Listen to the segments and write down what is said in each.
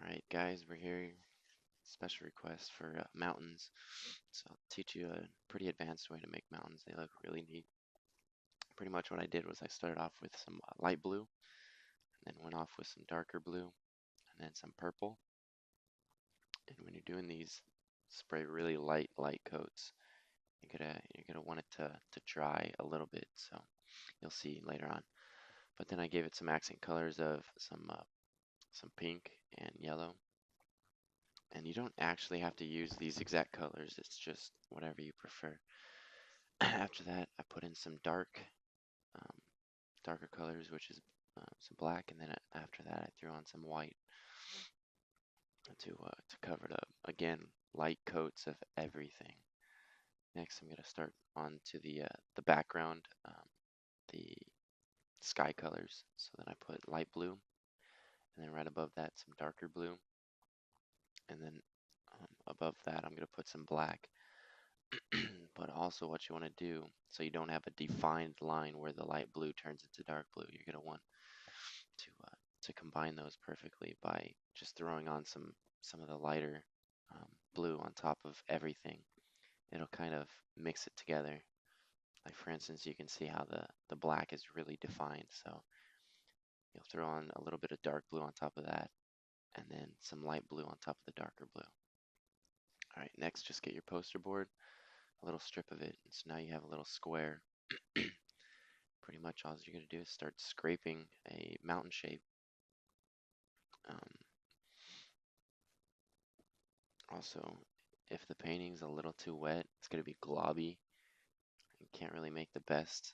Alright guys, we're here, special request for mountains. So I'll teach you a pretty advanced way to make mountains. They look really neat. Pretty much what I did was I started off with some light blue, and then went off with some darker blue, and then some purple. And when you're doing these, spray really light coats. You're gonna want it to dry a little bit, so you'll see later on. But then I gave it some accent colors of some pink and yellow. And you don't actually have to use these exact colors, it's just whatever you prefer. After that, I put in some um, darker colors, which is some black, and then after that, I threw on some white to cover it up. Again, light coats of everything. Next, I'm gonna start on to the background, the sky colors. So then I put light blue, and then right above that, some darker blue, and then above that, I'm gonna put some black. But also what you want to do, so you don't have a defined line where the light blue turns into dark blue, you're going to want to combine those perfectly by just throwing on some of the lighter blue on top of everything. It'll kind of mix it together. Like for instance, you can see how the black is really defined, so you'll throw on a little bit of dark blue on top of that, and then some light blue on top of the darker blue. Alright, next just get your poster board, a little strip of it, and so now you have a little square. Pretty much all you're going to do is start scraping a mountain shape. Um, Also, if the painting's a little too wet, it's going to be globby. You can't really make the best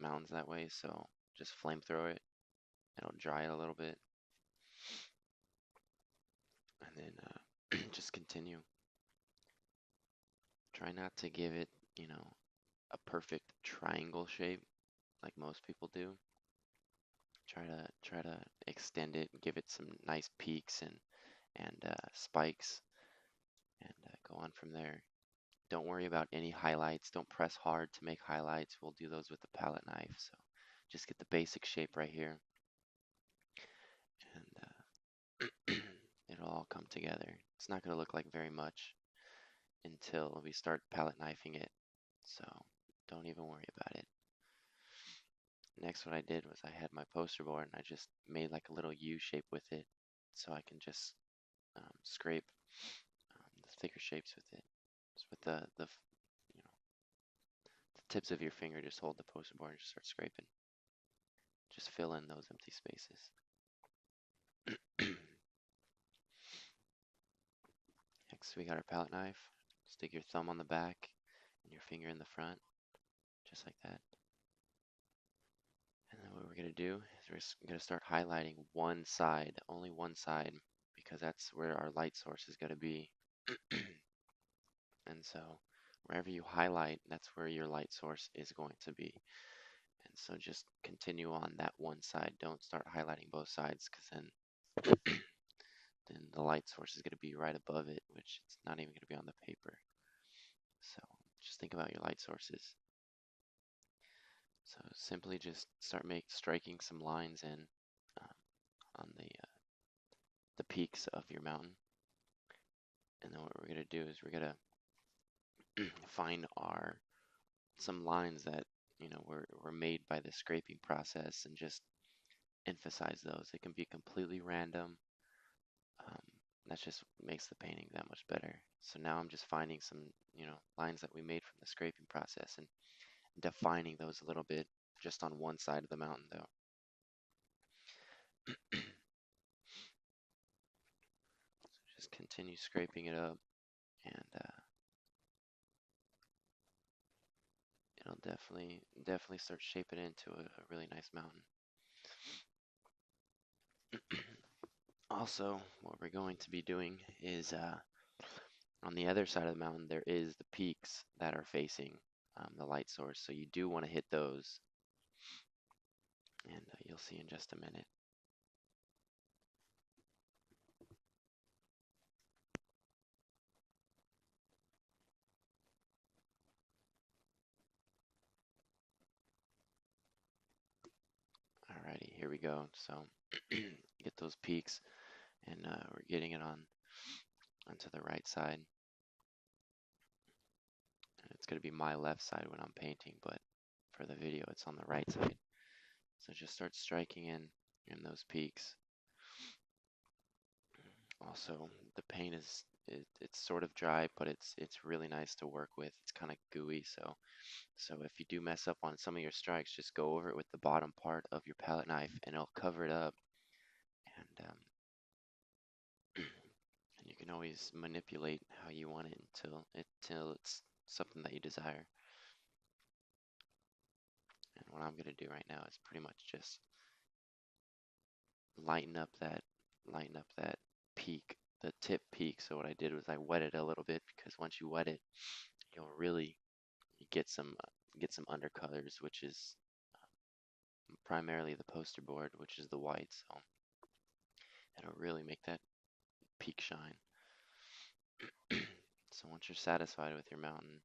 mountains that way, so just flamethrow it. It'll dry it a little bit. And then just continue. Try not to give it, a perfect triangle shape like most people do. Try to extend it and give it some nice peaks and spikes, and go on from there. Don't worry about any highlights. Don't press hard to make highlights. We'll do those with the palette knife. So just get the basic shape right here, and it'll all come together. It's not going to look like very much until we start palette knifing it. So don't even worry about it. Next, what I did was I had my poster board and I just made like a little U shape with it, so I can just scrape the thicker shapes with it. Just with the tips of your finger, just hold the poster board and just start scraping. Just fill in those empty spaces. Next, we got our palette knife. Stick your thumb on the back and your finger in the front, just like that. And then what we're going to do is we're going to start highlighting one side, only one side, because that's where our light source is going to be. And so wherever you highlight, that's where your light source is going to be. And so just continue on that one side. Don't start highlighting both sides, because then the light source is going to be right above it, which it's not even going to be on the paper. So just think about your light sources. So simply just start striking some lines in on the peaks of your mountain. And then what we're going to do is we're going to find some lines that were made by the scraping process, and just emphasize those. It can be completely random. That just makes the painting that much better. So now I'm just finding some lines that we made from the scraping process and defining those a little bit, just on one side of the mountain though. So just continue scraping it up, and it'll definitely start shaping it into a really nice mountain. Also, what we're going to be doing is on the other side of the mountain, there is the peaks that are facing the light source, so you do want to hit those, and you'll see in just a minute. Alrighty, here we go. So get those peaks. and we're getting it on onto the right side. And it's going to be my left side when I'm painting, but for the video, it's on the right side. So just start striking in those peaks. Also, the paint it's sort of dry, but it's really nice to work with. It's kind of gooey, so if you do mess up on some of your strikes, just go over it with the bottom part of your palette knife, and it'll cover it up. And and you can always manipulate how you want it until it's something that you desire. And what I'm gonna do right now is pretty much just lighten up that lighten up that peak, the tip peak. So what I did was I wet it a little bit, because once you wet it, you'll really get some undercolors, which is primarily the poster board, which is the white. So it'll really make that peak shine. So once you're satisfied with your mountain,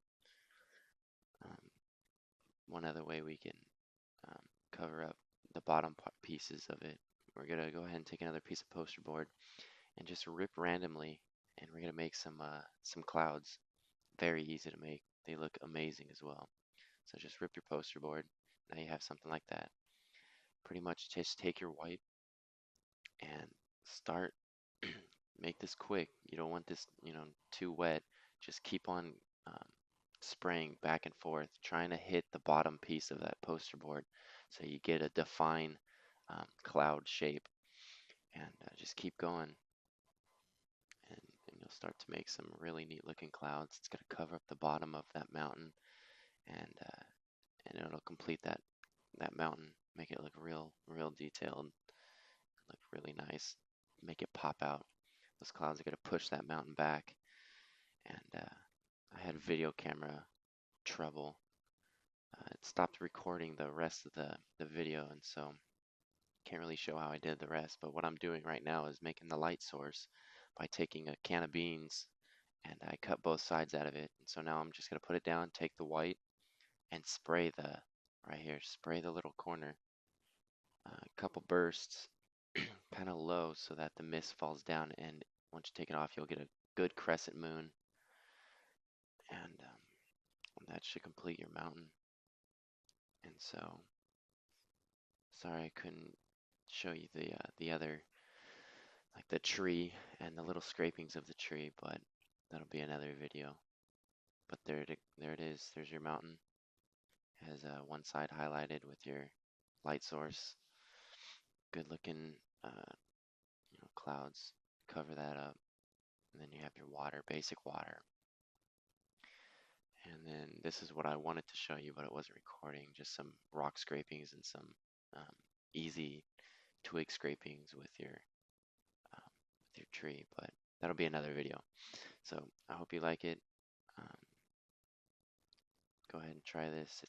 um, one other way we can um, cover up the bottom pieces of it, we're gonna go ahead and take another piece of poster board and just rip randomly, and we're gonna make some clouds. Very easy to make. They look amazing as well. So just rip your poster board. Now you have something like that. Pretty much just take your white and start. Make this quick. You don't want this, too wet. Just keep on um, spraying back and forth, trying to hit the bottom piece of that poster board so you get a defined cloud shape. And just keep going, and you'll start to make some really neat looking clouds. It's going to cover up the bottom of that mountain, and it'll complete that mountain, make it look real detailed, look really nice, make it pop out. Those clouds are going to push that mountain back. And I had video camera trouble. It stopped recording the rest of the video, and so can't really show how I did the rest. But what I'm doing right now is making the light source by taking a can of beans, and I cut both sides out of it. And so now I'm just going to put it down, take the white, and spray right here, spray the little corner. A couple bursts, kind of low, so that the mist falls down, and once you take it off, you'll get a good crescent moon, and that should complete your mountain. And so, sorry I couldn't show you the other, like the tree and the little scrapings of the tree, but that'll be another video. But there it is. There's your mountain. Has one side highlighted with your light source. Good looking, clouds. Cover that up, and then you have your water, basic water. And then this is what I wanted to show you, but it wasn't recording. Just some rock scrapings and some um, easy twig scrapings with your tree. But that'll be another video. So I hope you like it. Um, Go ahead and try this.